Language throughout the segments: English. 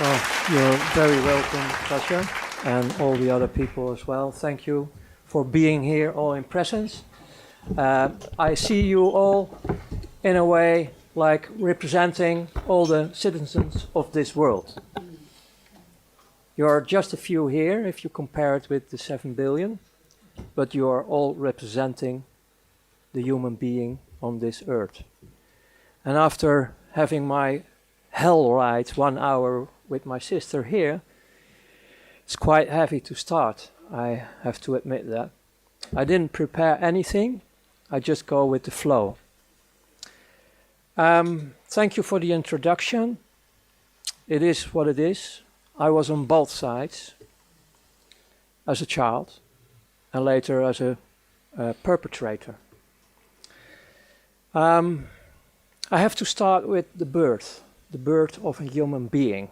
You're very welcome, Kasia, and all the other people as well. Thank you for being here, all in presence. I see you all, in a way, like representing all the citizens of this world. You are just a few here, if you compare it with the 7 billion, but you are all representing the human being on this earth. And after having my hell ride 1 hour with my sister here, it's quite heavy to start. I have to admit that. I didn't prepare anything. I just go with the flow. Thank you for the introduction. It is what it is. I was on both sides as a child and later as a perpetrator. I have to start with the birth of a human being.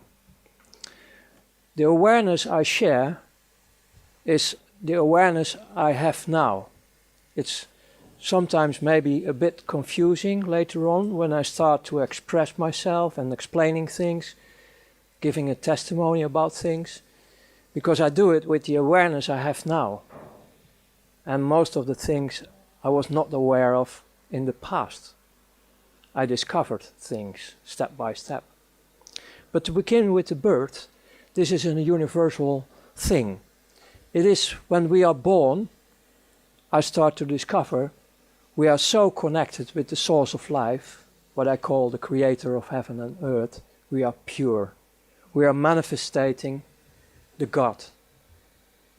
The awareness I share is the awareness I have now. It's sometimes maybe a bit confusing later on when I start to express myself and explaining things, giving a testimony about things, because I do it with the awareness I have now. And most of the things I was not aware of in the past. I discovered things step by step. But to begin with the birth, this is a universal thing. It is when we are born, I start to discover we are so connected with the source of life, what I call the creator of heaven and earth. We are pure. We are manifesting the God,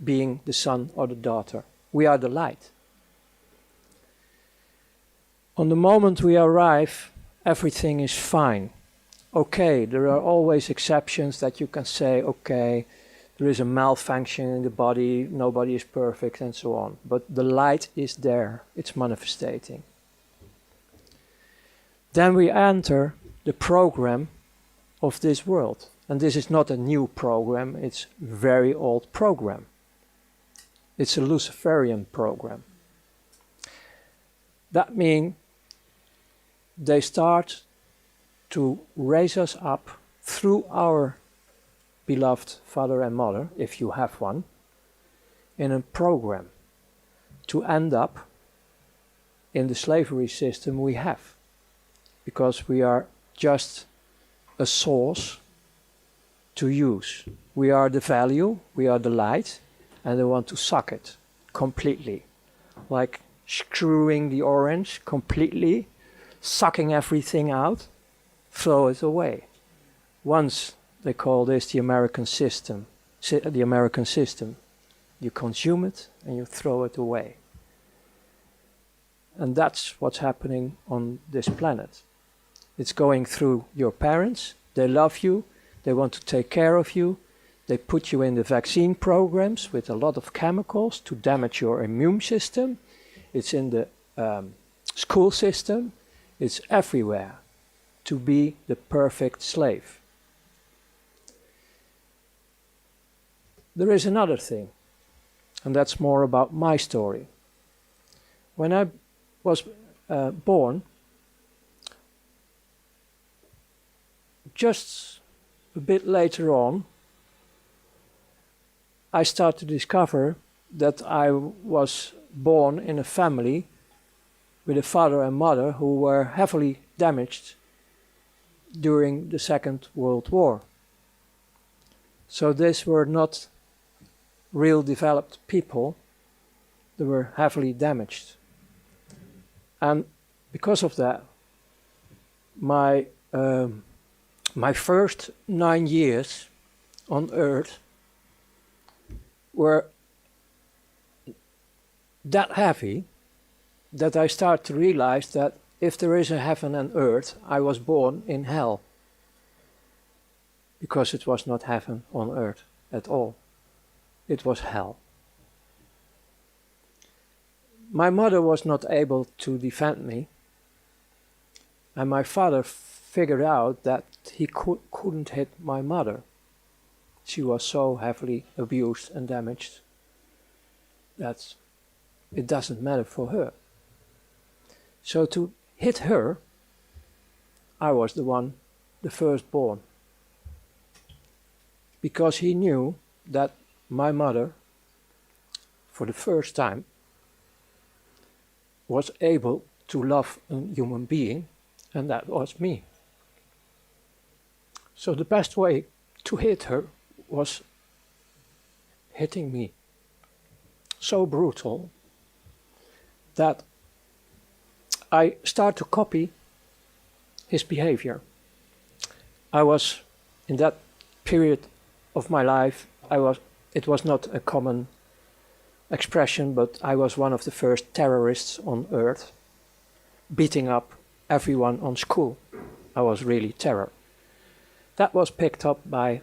being the son or the daughter. We are the light. On the moment we arrive, everything is fine. Okay, there are always exceptions that you can say, okay, there is a malfunction in the body, nobody is perfect, and so on. But the light is there, it's manifesting. Then we enter the program of this world. And this is not a new program, it's a very old program. It's a Luciferian program. That means they start to raise us up through our beloved father and mother, if you have one, in a program to end up in the slavery system we have. Because we are just a source to use. We are the value, we are the light, and they want to suck it completely. Like screwing the orange completely, sucking everything out, throw it away. Once they call this the American system. You consume it and you throw it away. And that's what's happening on this planet. It's going through your parents. They love you. They want to take care of you. They put you in the vaccine programs with a lot of chemicals to damage your immune system. It's in the school system. It's everywhere to be the perfect slave. There is another thing, and that's more about my story. When I was born, just a bit later on, I started to discover that I was born in a family with a father and mother who were heavily damaged during the Second World War. So these were not real developed people, they were heavily damaged. And because of that, my first 9 years on Earth were that heavy that I start to realize that if there is a heaven and earth, I was born in hell. Because it was not heaven on earth at all. It was hell. My mother was not able to defend me. And my father figured out that he couldn't hit my mother. She was so heavily abused and damaged that it doesn't matter for her. So to hit her, I was the firstborn. because he knew that my mother, for the first time, was able to love a human being, and that was me. So the best way to hit her was hitting me. So brutal that I start to copy his behavior. I was, in that period of my life, it was not a common expression, but I was one of the first terrorists on earth, beating up everyone on school. I was really terror. That was picked up by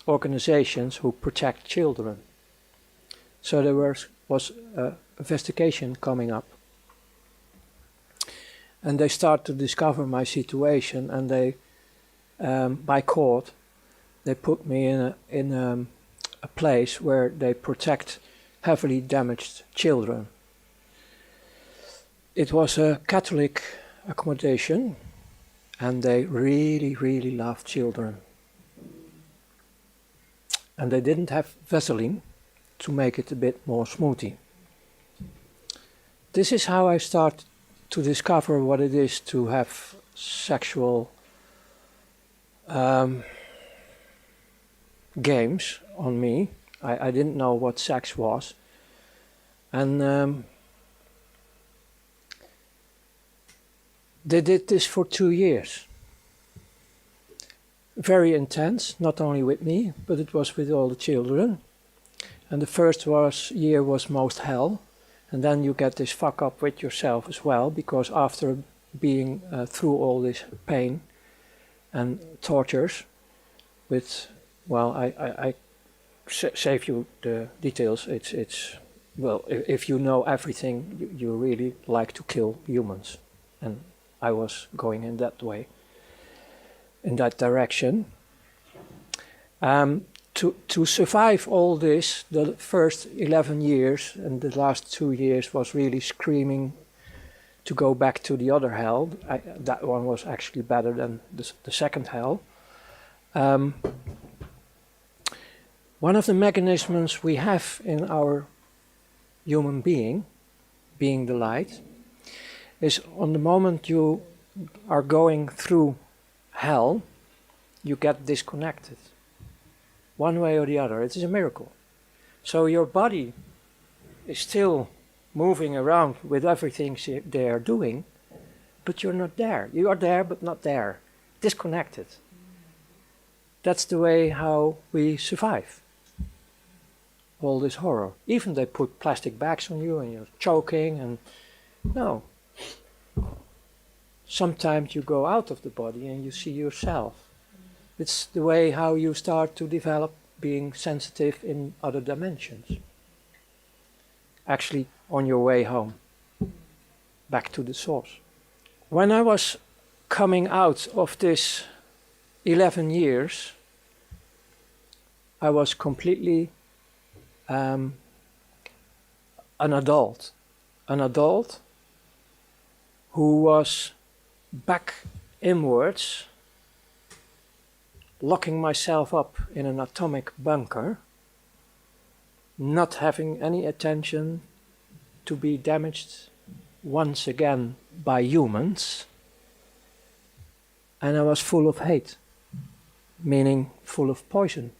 organizations who protect children. So there was an investigation coming up. And they start to discover my situation, and they, by court, they put me in a place where they protect heavily damaged children. It was a Catholic accommodation, and they really, really loved children. And they didn't have Vaseline to make it a bit more smoothie. This is how I start to discover what it is to have sexual games on me. I didn't know what sex was. And they did this for 2 years. Very intense, not only with me, but it was with all the children. And the first year was most hell. And then you get this fuck up with yourself as well, because after being through all this pain and tortures with, well, I save you the details. It's well, if you know everything, you really like to kill humans. And I was going in that way, in that direction. To survive all this, the first 11 years and the last 2 years was really screaming to go back to the other hell. That one was actually better than the second hell. One of the mechanisms we have in our human being the light, is on the moment you are going through hell, you get disconnected. One way or the other. It is a miracle. So your body is still moving around with everything they are doing, but you're not there. You are there, but not there. Disconnected. That's the way how we survive all this horror. Even they put plastic bags on you and you're choking, and no. Sometimes you go out of the body and you see yourself. It's the way how you start to develop being sensitive in other dimensions. Actually, on your way home, back to the source. When I was coming out of this 11 years, I was completely an adult. An adult who was back inwards, locking myself up in an atomic bunker, not having any attention to be damaged once again by humans, and I was full of hate, meaning full of poison.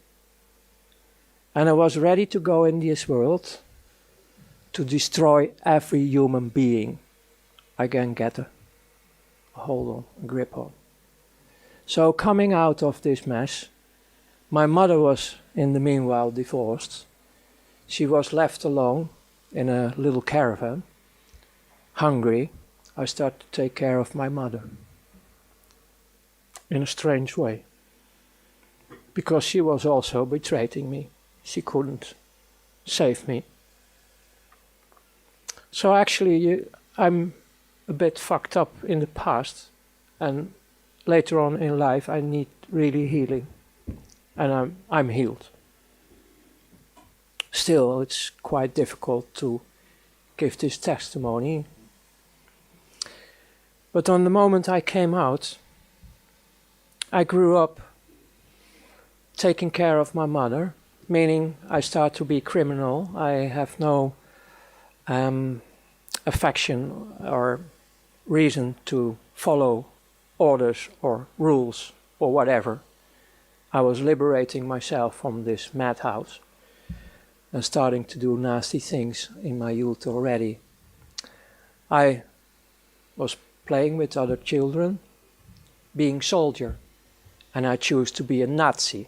And I was ready to go in this world to destroy every human being I can get a hold on, a grip on. So coming out of this mess, my mother was in the meanwhile divorced. She was left alone in a little caravan, hungry. I started to take care of my mother in a strange way, because she was also betraying me. She couldn't save me. So actually I'm a bit fucked up in the past, and later on in life I need really healing, and I'm healed. Still, it's quite difficult to give this testimony. But on the moment I came out, I grew up taking care of my mother, meaning I start to be criminal. I have no affection or reason to follow orders or rules or whatever. I was liberating myself from this madhouse and starting to do nasty things in my youth already. I was playing with other children, being soldier, and I chose to be a Nazi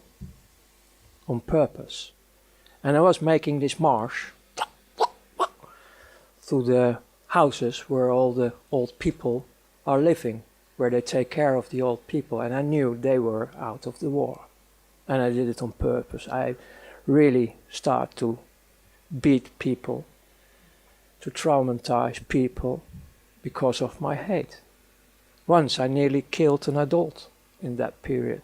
on purpose. And I was making this march through the houses where all the old people are living, where they take care of the old people, and I knew they were out of the war. And I did it on purpose. I really start to beat people, to traumatize people because of my hate. Once I nearly killed an adult in that period.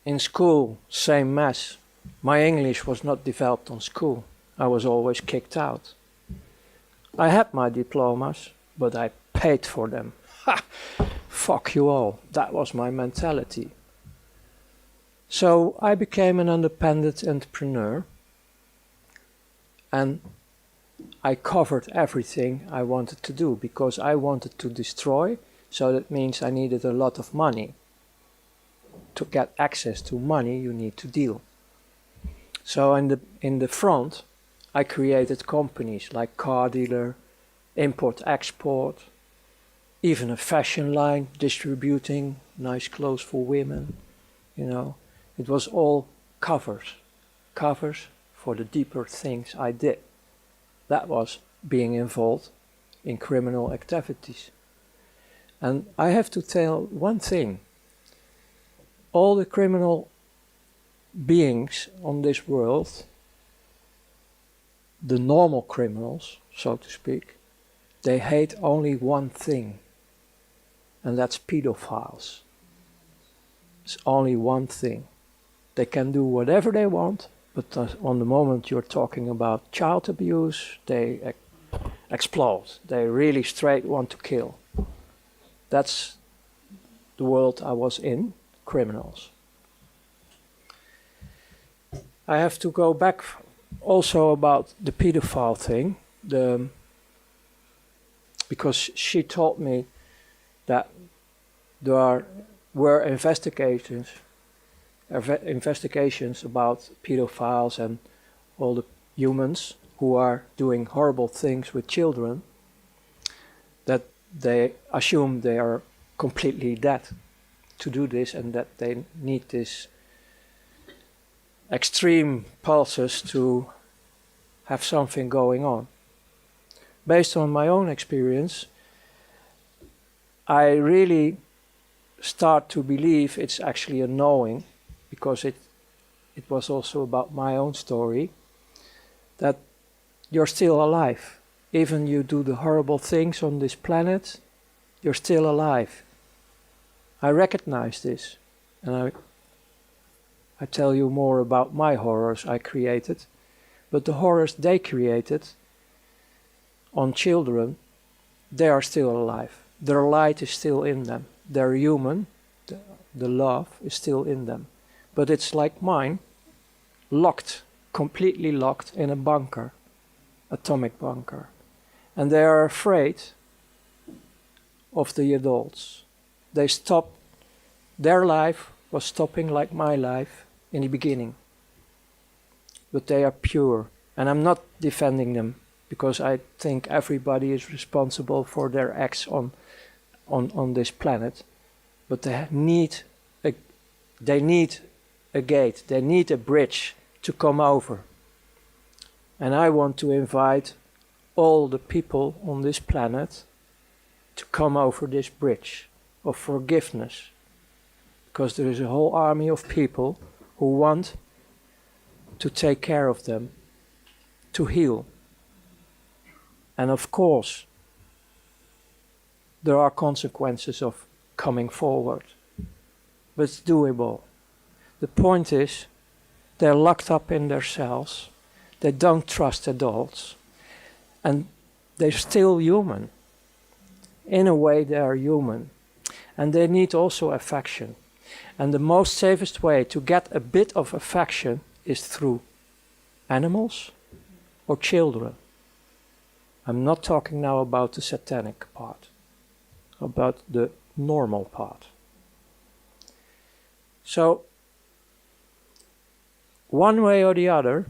In school, same mess. My English was not developed on school. I was always kicked out. I had my diplomas, but I paid for them. Ha! Fuck you all. That was my mentality. So I became an independent entrepreneur, and I covered everything I wanted to do because I wanted to destroy, so that means I needed a lot of money. To get access to money, you need to deal. So in the front, I created companies like car dealer, import-export, even a fashion line distributing nice clothes for women. You know, it was all covers for the deeper things I did. That was being involved in criminal activities. And I have to tell one thing. All the criminal beings on this world, the normal criminals, so to speak, they hate only one thing, and that's pedophiles. It's only one thing. They can do whatever they want, but on the moment you're talking about child abuse, they explode. They really straight want to kill. That's the world I was in, criminals. I have to go back also about the pedophile thing, because she told me that there were investigations about pedophiles and all the humans who are doing horrible things with children, that they assume they are completely dead to do this, and that they need this extreme pulses to have something going on. Based on my own experience, I really start to believe it's actually a knowing, because it was also about my own story, that you're still alive. Even you do the horrible things on this planet, you're still alive. I recognize this, and I tell you more about my horrors I created, but the horrors they created on children, they are still alive. Their light is still in them. They're human, the love is still in them. But it's like mine, locked, completely locked in a bunker, atomic bunker. And they are afraid of the adults. They stop, their life was stopping like my life in the beginning. But they are pure, and I'm not defending them, because I think everybody is responsible for their acts on this planet. But they need a gate, they need a bridge to come over. And I want to invite all the people on this planet to come over this bridge of forgiveness. Because there is a whole army of people who want to take care of them, to heal. And of course, there are consequences of coming forward, but it's doable. The point is, they're locked up in their cells, they don't trust adults, and they're still human. In a way, they are human, and they need also affection. And the most safest way to get a bit of affection is through animals or children. I'm not talking now about the satanic part, about the normal part. So, one way or the other,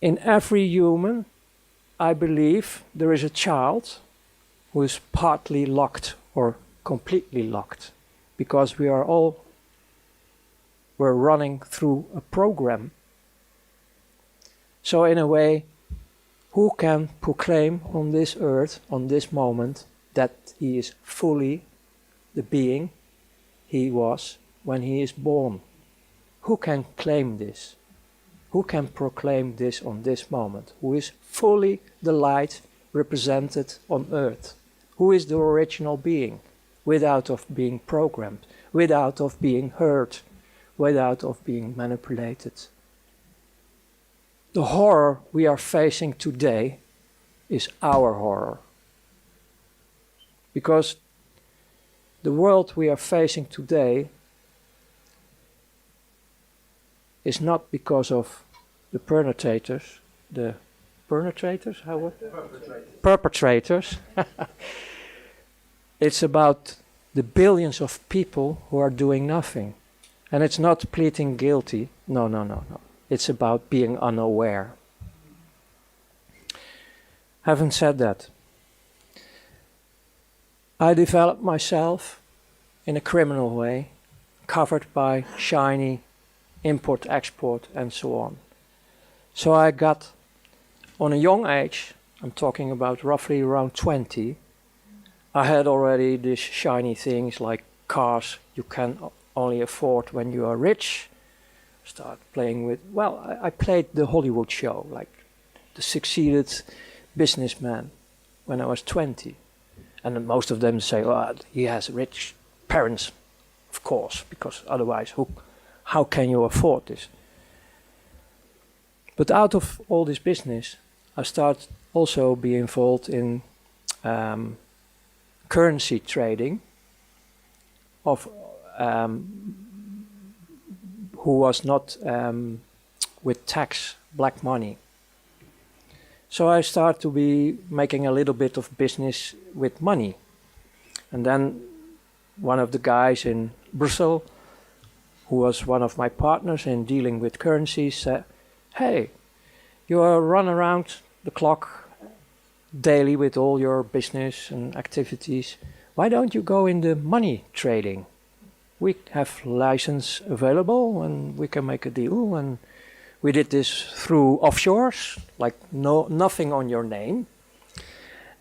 in every human, I believe there is a child who is partly locked or completely locked, because we're running through a program. So in a way, who can proclaim on this earth, on this moment, that he is fully the being he was when he is born? Who can claim this? Who can proclaim this on this moment? Who is fully the light represented on earth? Who is the original being, without of being programmed, without of being hurt, without of being manipulated? The horror we are facing today is our horror. Because the world we are facing today is not because of the perpetrators, perpetrators. It's about the billions of people who are doing nothing. And it's not pleading guilty. No. It's about being unaware. Having said that, I developed myself in a criminal way, covered by shiny import, export, and so on. So I got, on a young age, I'm talking about roughly around 20, I had already these shiny things like cars you can only afford when you are rich. Start playing with, I played the Hollywood show, like the succeeded businessman when I was 20. And then most of them say, he has rich parents, of course, because otherwise how can you afford this? But out of all this business, I started also be involved in currency trading of who was not with tax, black money. So I started to be making a little bit of business with money. And then one of the guys in Brussels, who was one of my partners in dealing with currencies, said, hey, you run around the clock daily with all your business and activities. Why don't you go in the money trading? We have license available and we can make a deal. And we did this through offshores, like nothing on your name.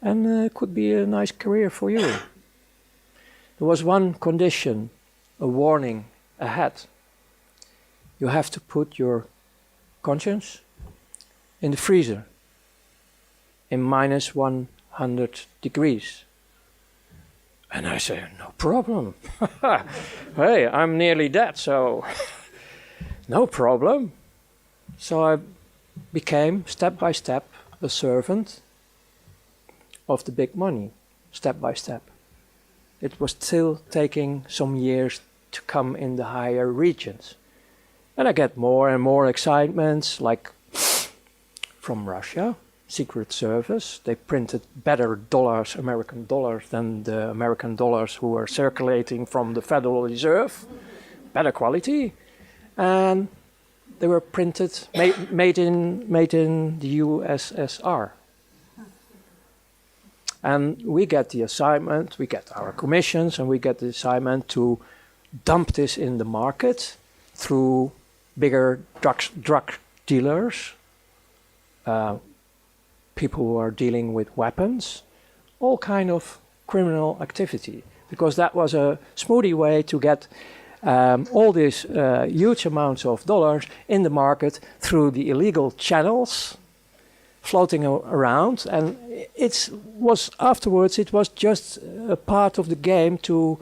And it could be a nice career for you. There was one condition, a warning ahead. You have to put your conscience in the freezer in minus 100 degrees. And I say, no problem. Hey, I'm nearly dead, so no problem. So I became, step by step, a servant of the big money, step by step. It was still taking some years to come in the higher regions. And I get more and more excitements, like from Russia, Secret Service. They printed better dollars, American dollars, than the American dollars who were circulating from the Federal Reserve. Better quality. And they were printed, made in the USSR. And we get the assignment, we get our commissions, and we get the assignment to dump this in the market through bigger drug dealers, people who are dealing with weapons, all kind of criminal activity. Because that was a smoothie way to get all these huge amounts of dollars in the market through the illegal channels floating around. And afterwards it was just a part of the game to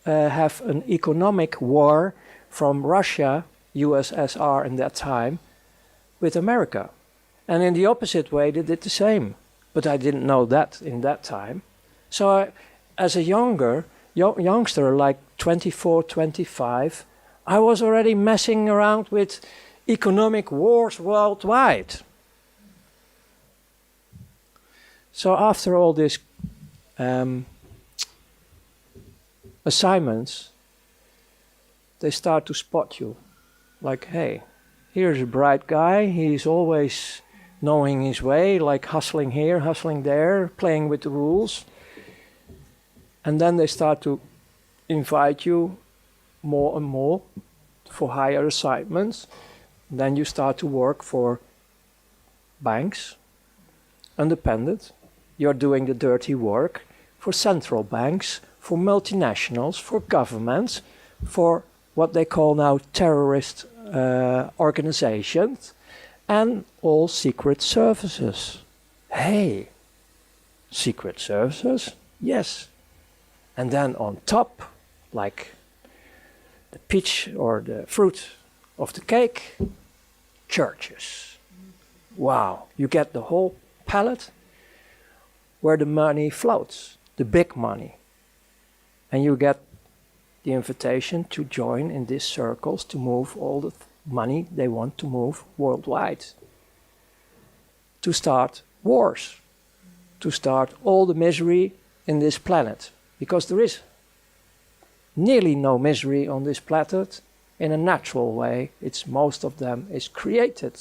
have an economic war from Russia, USSR in that time, with America. And in the opposite way they did the same. But I didn't know that in that time. So as a younger, youngster, like 24, 25, I was already messing around with economic wars worldwide. So after all these assignments, they start to spot you. Like, hey, here's a bright guy, he's always knowing his way, like hustling here, hustling there, playing with the rules. And then they start to invite you more and more for higher assignments. Then you start to work for banks, independent. You're doing the dirty work for central banks, for multinationals, for governments, for what they call now terrorist organizations, and all secret services. Hey, secret services? Yes. And then on top, like the peach or the fruit of the cake, churches. Wow, you get the whole palette where the money floats, the big money. And you get the invitation to join in these circles to move all the money they want to move worldwide. To start wars, to start all the misery in this planet. Because there is nearly no misery on this planet in a natural way. It's most of them is created.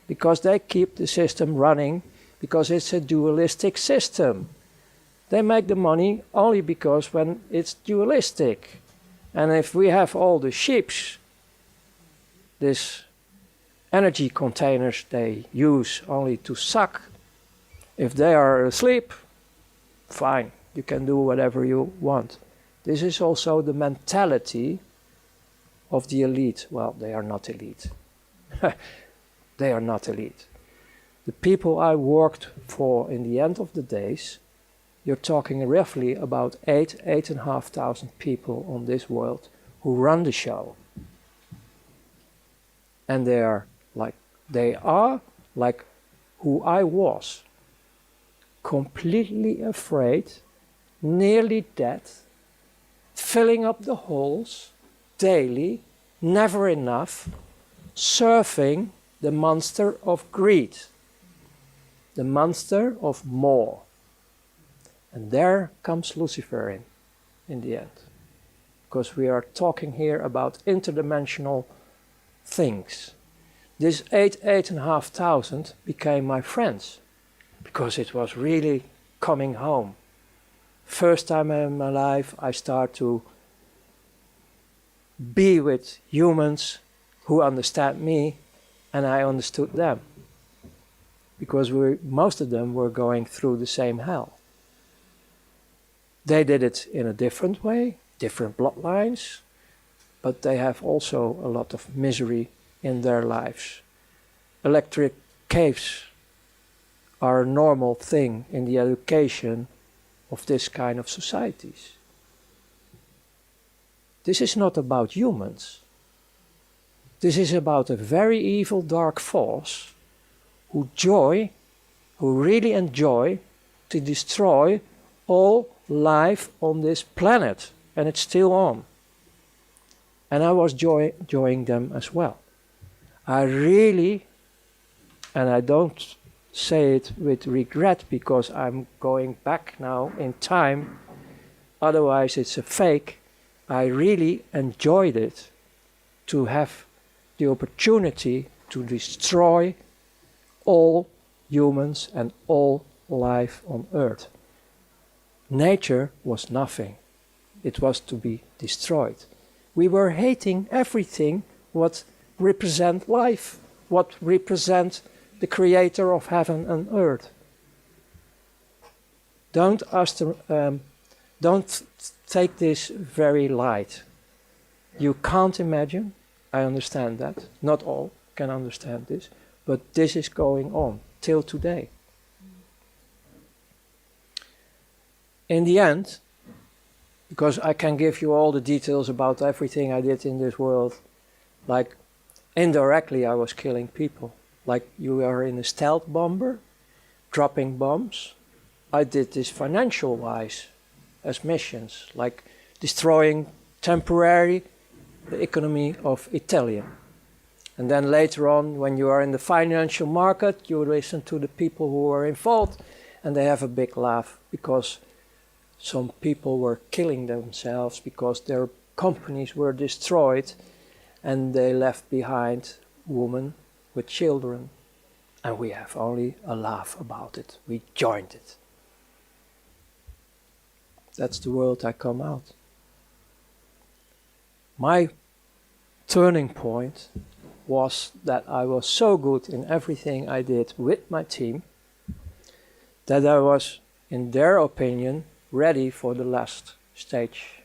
Because they keep the system running, because it's a dualistic system. They make the money only because when it's dualistic. And if we have all the ships, these energy containers they use only to suck, if they are asleep, fine, you can do whatever you want. This is also the mentality of the elite. Well, they are not elite. They are not elite. The people I worked for in the end of the days, you're talking roughly about 8,500 people on this world who run the show. And they are like who I was. Completely afraid, nearly dead, filling up the holes daily, never enough, surfing the monster of greed, the monster of more. And there comes Lucifer in the end. Because we are talking here about interdimensional things. This 8,500 became my friends. Because it was really coming home. First time in my life I start to be with humans who understand me and I understood them. Because most of them were going through the same hell. They did it in a different way, different bloodlines, but they have also a lot of misery in their lives. Electric caves are a normal thing in the education of this kind of societies. This is not about humans. This is about a very evil dark force who really enjoy to destroy all life on this planet, and it's still on. And I was enjoying them as well. I really, and I don't say it with regret because I'm going back now in time, otherwise it's a fake, I really enjoyed it to have the opportunity to destroy all humans and all life on earth. Nature was nothing. It was to be destroyed. We were hating everything what represents life, what represents the creator of heaven and earth. Don't take this very light. You can't imagine, I understand that, not all can understand this, but this is going on till today. In the end, because I can give you all the details about everything I did in this world, like indirectly I was killing people. Like you are in a stealth bomber, dropping bombs. I did this financial-wise. as missions, like destroying temporarily the economy of Italy. And then later on, when you are in the financial market, you listen to the people who are involved, and they have a big laugh because some people were killing themselves because their companies were destroyed and they left behind women with children. And we have only a laugh about it. We joined it. That's the world I come out. My turning point was that I was so good in everything I did with my team that I was, in their opinion, ready for the last stage,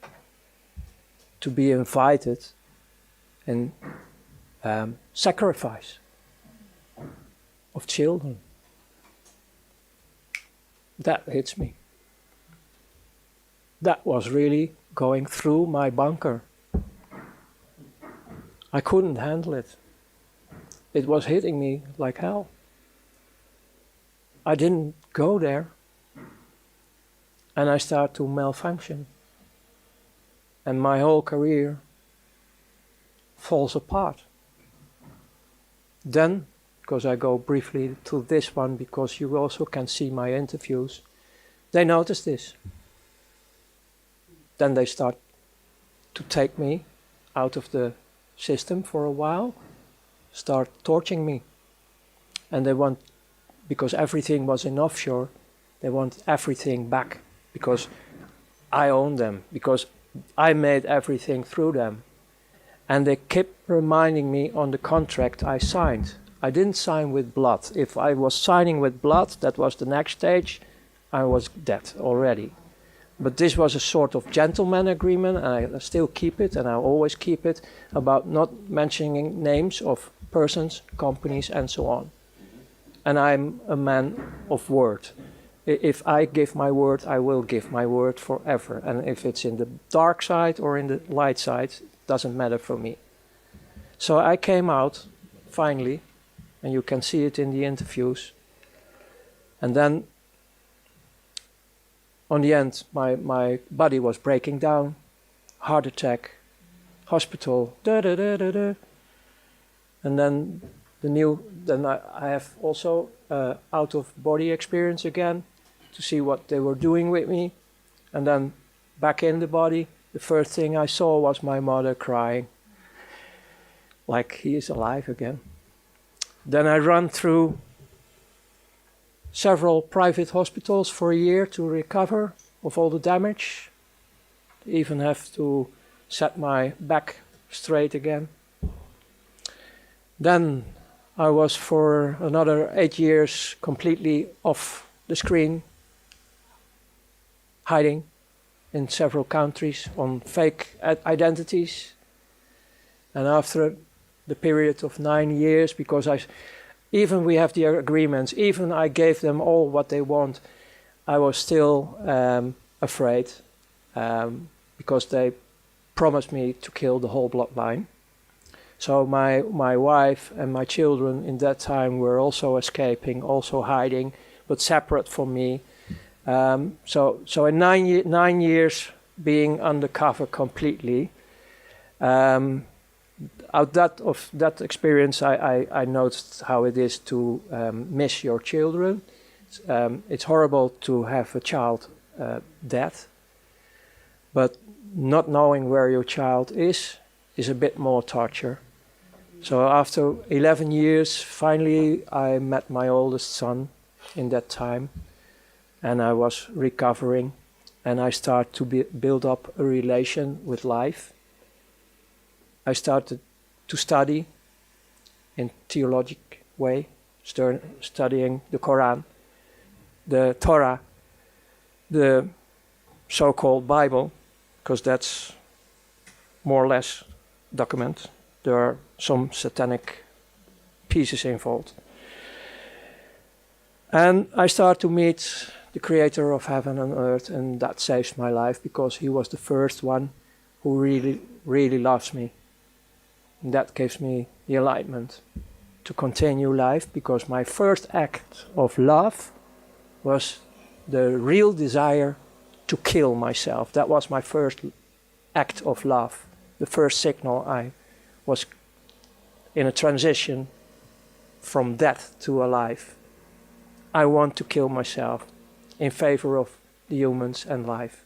to be invited in sacrifice of children. That hits me. That was really going through my bunker. I couldn't handle it. It was hitting me like hell. I didn't go there. And I started to malfunction. And my whole career falls apart. Then, because I go briefly to this one, because you also can see my interviews, they notice this. Then they start to take me out of the system for a while, start torturing me. And they want, because everything was in offshore, they want everything back, because I own them, because I made everything through them. And they kept reminding me on the contract I signed. I didn't sign with blood. If I was signing with blood, that was the next stage, I was dead already. But this was a sort of gentleman agreement, and I still keep it, and I always keep it, about not mentioning names of persons, companies, and so on. And I'm a man of word. If I give my word, I will give my word forever. And if it's in the dark side or in the light side, it doesn't matter for me. So I came out, finally, and you can see it in the interviews. And then, on the end, my body was breaking down, heart attack, hospital, da-da-da-da-da. And then I have also out-of-body experience again, to see what they were doing with me. And then back in the body, the first thing I saw was my mother crying, like he is alive again. Then I ran through several private hospitals for a year to recover of all the damage. Even have to set my back straight again. Then I was for another 8 years completely off the screen, hiding in several countries on fake identities. And after the period of 9 years, because even we have the agreements, even I gave them all what they want, I was still afraid, because they promised me to kill the whole bloodline. So my wife and my children in that time were also escaping, also hiding, but separate from me. So in 9 years being undercover completely, of that experience, I noticed how it is to miss your children. It's horrible to have a child dead, but not knowing where your child is a bit more torture. So after 11 years, finally I met my oldest son in that time, and I was recovering, and I started to build up a relation with life. I started to study in theologic way, studying the Quran, the Torah, the so-called Bible, because that's more or less document. There are some satanic pieces involved. And I start to meet the creator of heaven and earth, and that saves my life, because he was the first one who really, really loves me. And that gives me the enlightenment to continue life, because my first act of love was the real desire to kill myself. That was my first act of love. The first signal I was in a transition from death to alive. I want to kill myself in favor of the humans and life.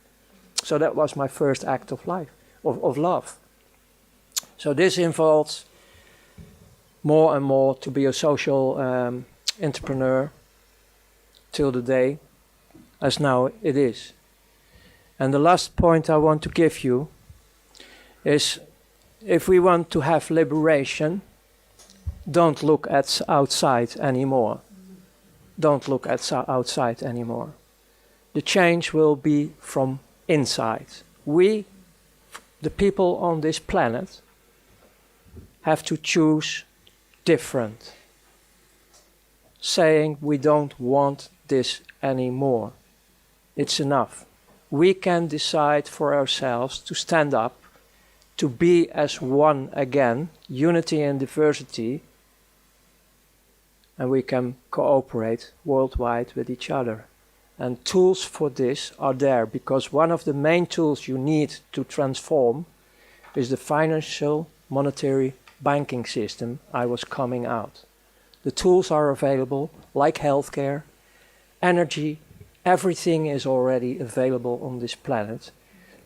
So that was my first act of life, of love. So this involves more and more to be a social entrepreneur till the day as now it is. And the last point I want to give you is, if we want to have liberation, don't look at outside anymore. Don't look at outside anymore. The change will be from inside. We, the people on this planet, have to choose different, saying we don't want this anymore. It's enough. We can decide for ourselves to stand up, to be as one again, unity and diversity, and we can cooperate worldwide with each other. And tools for this are there, because one of the main tools you need to transform is the financial, monetary, banking system I was coming out. The tools are available, like healthcare, energy, everything is already available on this planet.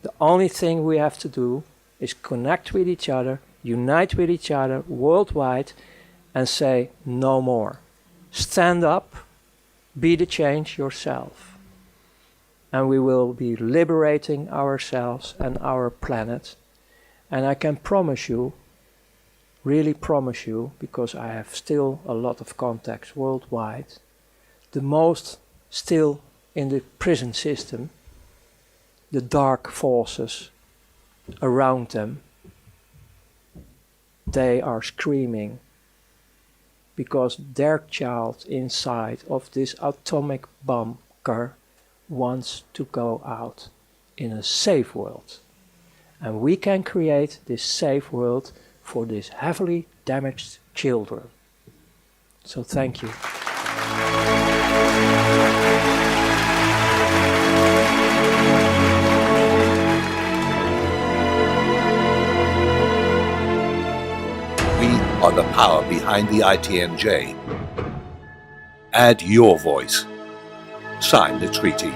The only thing we have to do is connect with each other, unite with each other worldwide, and say no more. Stand up, be the change yourself. And we will be liberating ourselves and our planet. And I can promise you, really promise you, because I have still a lot of contacts worldwide, the most still in the prison system, the dark forces around them, they are screaming because their child inside of this atomic bunker wants to go out in a safe world. And we can create this safe world for these heavily damaged children. So thank you. We are the power behind the ITNJ. Add your voice. Sign the treaty.